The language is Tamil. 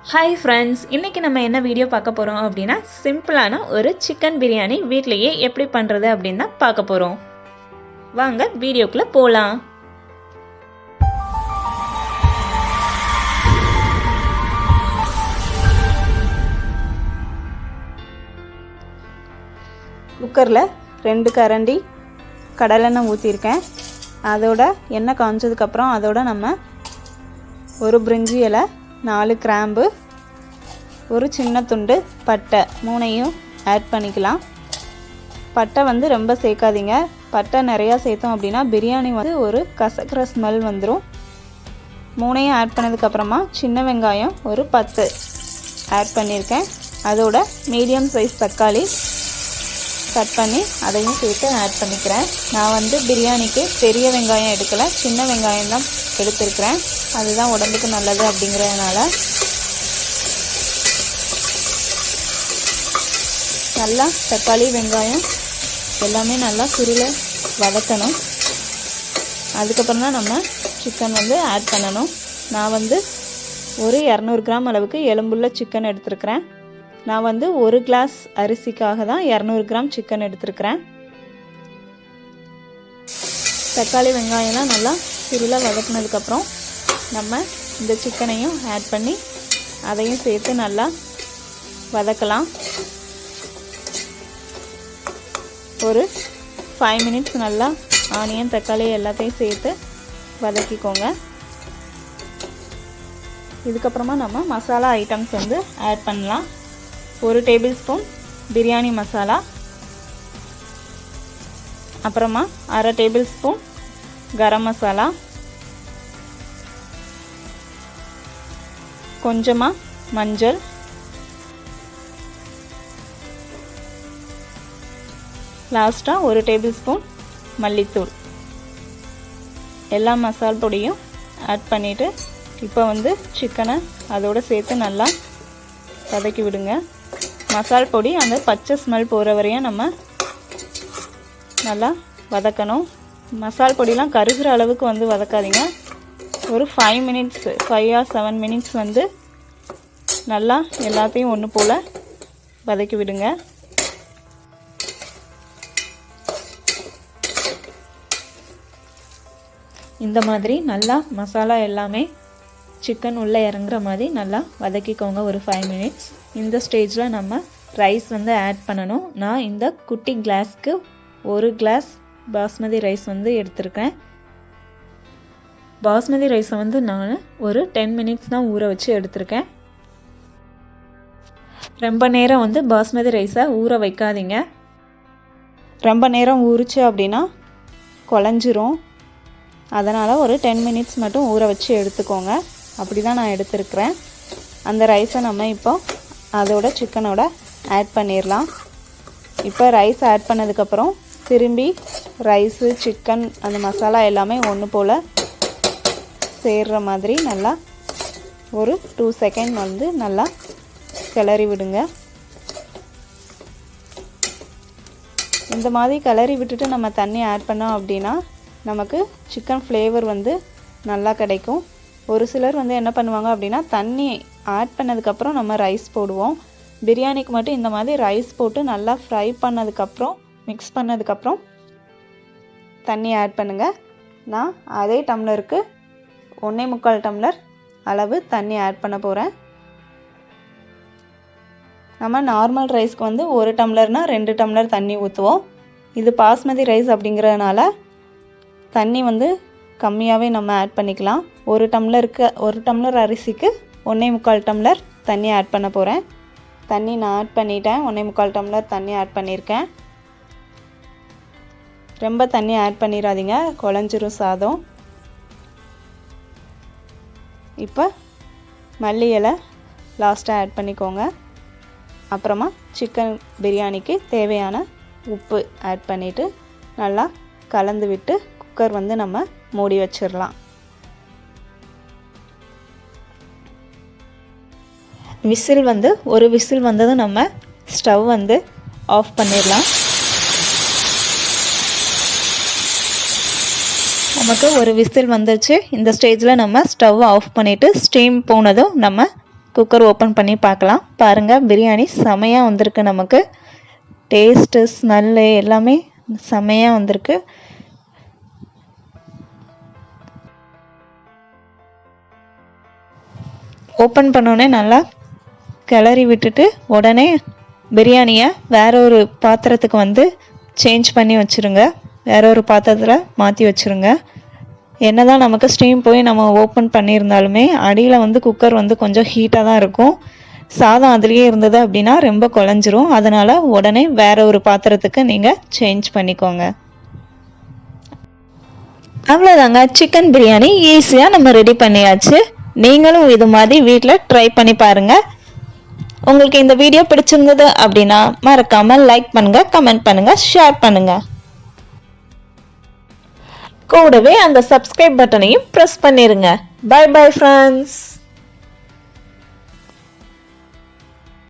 ஹாய் ஃப்ரெண்ட்ஸ், இன்றைக்கி நம்ம என்ன வீடியோ பார்க்க போகிறோம் அப்படின்னா சிம்பிளான ஒரு சிக்கன் பிரியாணி வீட்டிலையே எப்படி பண்ணுறது அப்படின்னு தான் பார்க்க போகிறோம். வாங்க வீடியோக்குள்ளே போகலாம். குக்கரில் 2 கரண்டி கடலெண்ணெய் ஊற்றிருக்கேன். அதோட எண்ணெய் காய்ஞ்சதுக்கப்புறம் அதோட நம்ம ஒரு பிரிஞ்சி இலை, 4 கிராம்பு, ஒரு சின்ன துண்டு பட்டை 3ஐயும் ஆட் பண்ணிக்கலாம். பட்டை வந்து ரொம்ப சேர்க்காதீங்க. பட்டை நிறையா சேர்த்தோம் அப்படின்னா பிரியாணி வந்து ஒரு கசக்கிற ஸ்மெல் வந்துடும். 3ஐயும் ஆட் பண்ணதுக்கப்புறமா சின்ன வெங்காயம் ஒரு 10 ஆட் பண்ணியிருக்கேன். அதோட மீடியம் சைஸ் தக்காளி கட் பண்ணி அதையும் சேர்த்து ஆட் பண்ணிக்கிறேன். நான் வந்து பிரியாணிக்கு பெரிய வெங்காயம் எடுக்கலை, சின்ன வெங்காயம் தான் எடுத்துருக்கிறேன். அதுதான் உடம்புக்கு நல்லது அப்படிங்கிறதுனால. நல்லா தக்காளி வெங்காயம் எல்லாமே நல்லா சுருள வதக்கணும். அதுக்கப்புறம் தான் நம்ம சிக்கன் வந்து ஆட் பண்ணணும். நான் வந்து ஒரு 200 கிராம் அளவுக்கு எலும்புள்ள சிக்கன் எடுத்துருக்கிறேன். நான் வந்து 1 கிளாஸ் அரிசிக்காக தான் 200 கிராம் சிக்கன் எடுத்துருக்கிறேன். தக்காளி வெங்காயம்லாம் நல்லா சுருள வதக்கினதுக்கப்புறம் நம்ம இந்த சிக்கனையும் ஆட் பண்ணி அதையும் சேர்த்து நல்லா வதக்கலாம். ஒரு 5 மினிட்ஸ் நல்லா ஆனியன் தக்காளி எல்லாத்தையும் சேர்த்து வதக்கிக்கோங்க. இதுக்கப்புறமா நம்ம மசாலா ஐட்டம்ஸ் வந்து ஆட் பண்ணலாம். 1 டேபிள் ஸ்பூன் பிரியாணி மசாலா, அப்புறமா 1/2 டேபிள் ஸ்பூன் கரம் மசாலா, கொஞ்சமாக மஞ்சள், லாஸ்ட்டாக 1 டேபிள் ஸ்பூன் மல்லித்தூள். எல்லா மசால் பொடியும் ஆட் பண்ணிவிட்டு இப்போ வந்து சிக்கனை அதோடு சேர்த்து நல்லா வதக்கி விடுங்க. மசால் பொடி அந்த பச்சை ஸ்மெல் போகிற வரையும் நம்ம நல்லா வதக்கணும். மசால் பொடிலாம் கருகிற அளவுக்கு வந்து வதக்காதீங்க. ஒரு 5 மினிட்ஸ் 5 or 7 மினிட்ஸ் வந்து நல்லா எல்லாத்தையும் ஒன்று போல் வதக்கி விடுங்க. இந்த மாதிரி நல்லா மசாலா எல்லாமே சிக்கன் உள்ளே இறங்குற மாதிரி நல்லா வதக்கிக்கோங்க ஒரு 5 மினிட்ஸ். இந்த ஸ்டேஜில் நம்ம ரைஸ் வந்து ஆட் பண்ணணும். நான் இந்த குட்டி கிளாஸ்க்கு 1 கிளாஸ் பாஸ்மதி ரைஸ் வந்து எடுத்திருக்கேன். பாஸ்மதி ரைஸை வந்து நான் ஒரு 10 மினிட்ஸ் தான் ஊற வச்சு எடுத்திருக்கேன். ரொம்ப நேரம் வந்து பாஸ்மதி ரைஸை ஊற வைக்காதீங்க. ரொம்ப நேரம் ஊறிச்சு அப்படின்னா குழஞ்சிரும். அதனால் ஒரு 10 மினிட்ஸ் மட்டும் ஊற வச்சு எடுத்துக்கோங்க. அப்படி தான் நான் எடுத்துருக்கிறேன். அந்த ரைஸை நம்ம இப்போ அதோட சிக்கனோட ஆட் பண்ணிடலாம். இப்போ ரைஸ் ஆட் பண்ணதுக்கப்புறம் திரும்பி ரைஸு சிக்கன் அந்த மசாலா எல்லாமே ஒன்று போல் சேர்கிற மாதிரி நல்லா ஒரு 2 செகண்ட் வந்து நல்லா கிளறி விடுங்க. இந்த மாதிரி கிளறி விட்டுட்டு நம்ம தண்ணி ஆட் பண்ணோம் அப்படின்னா நமக்கு சிக்கன் ஃப்ளேவர் வந்து நல்லா கிடைக்கும். ஒரு சிலர் வந்து என்ன பண்ணுவாங்க அப்படின்னா தண்ணி ஆட் பண்ணதுக்கப்புறம் நம்ம ரைஸ் போடுவோம். பிரியாணிக்கு மட்டும் இந்த மாதிரி ரைஸ் போட்டு நல்லா ஃப்ரை பண்ணதுக்கப்புறம் மிக்ஸ் பண்ணதுக்கப்புறம் தண்ணி ஆட் பண்ணுங்கள். நான் அதே டம்ளருக்கு 1.25 டம்ளர் அளவு தண்ணி ஆட் பண்ண போகிறேன். நம்ம நார்மல் ரைஸ்க்கு வந்து 1 டம்ளர்னால் 2 டம்ளர் தண்ணி ஊற்றுவோம். இது பாஸ்மதி ரைஸ் அப்படிங்கிறதுனால தண்ணி வந்து கம்மியாகவே நம்ம ஆட் பண்ணிக்கலாம். 1 டம்ளர் அரிசிக்கு 1.25 டம்ளர் தண்ணி ஆட் பண்ண போகிறேன். தண்ணி நான் ஆட் பண்ணிட்டேன். 1.25 டம்ளர் தண்ணி ஆட் பண்ணியிருக்கேன். ரொம்ப தண்ணி ஆட் பண்ணிடாதீங்க, குழஞ்சிரும் சாதம். இப்போ மல்லி இலை லாஸ்ட்டாக ஆட் பண்ணிக்கோங்க. அப்புறமா சிக்கன் பிரியாணிக்கு தேவையான உப்பு ஆட் பண்ணிவிட்டு நல்லா கலந்து விட்டு குக்கர் வந்து நம்ம மூடி வச்சிடலாம். விசில் வந்து ஒரு விசில் வந்ததும் நம்ம ஸ்டவ் வந்து ஆஃப் பண்ணிடலாம். நமக்கு ஒரு விசில் வந்துச்சு. இந்த ஸ்டேஜில் நம்ம ஸ்டவ் ஆஃப் பண்ணிவிட்டு ஸ்டீம் போனதும் நம்ம குக்கர் ஓப்பன் பண்ணி பார்க்கலாம். பாருங்கள், பிரியாணி செமையாக வந்திருக்கு. நமக்கு டேஸ்ட்டு, ஸ்மெல்லு எல்லாமே செமையாக வந்திருக்கு. ஓப்பன் பண்ணோடனே நல்லா கிளறி விட்டுட்டு உடனே பிரியாணியை வேற ஒரு பாத்திரத்துக்கு சேஞ்ச் பண்ணி வச்சுருங்க. வேற ஒரு பாத்திரத்தில் மாற்றி வச்சுருங்க. என்னதான் நமக்கு ஸ்டீம் போய் நம்ம ஓப்பன் பண்ணியிருந்தாலுமே அடியில் குக்கர் கொஞ்சம் ஹீட்டாக தான் இருக்கும். சாதம் அதுலேயே இருந்தது அப்படின்னா ரொம்ப குழஞ்சிரும். அதனால் உடனே வேற ஒரு பாத்திரத்துக்கு நீங்கள் சேஞ்ச் பண்ணிக்கோங்க. அவ்வளோதாங்க, சிக்கன் பிரியாணி ஈஸியாக நம்ம ரெடி பண்ணியாச்சு. நீங்களும் இது மாதிரி வீட்டில் ட்ரை பண்ணி பாருங்கள். உங்களுக்கு இந்த வீடியோ பிடிச்சிருந்தது அப்படின்னா மறக்காமல் லைக் பண்ணுங்கள், கமெண்ட் பண்ணுங்கள், ஷேர் பண்ணுங்கள். கூடவே அந்த சப்ஸ்கிரைப் பட்டனையும் ப்ரெஸ் பண்ணிருங்க. Bye bye friends.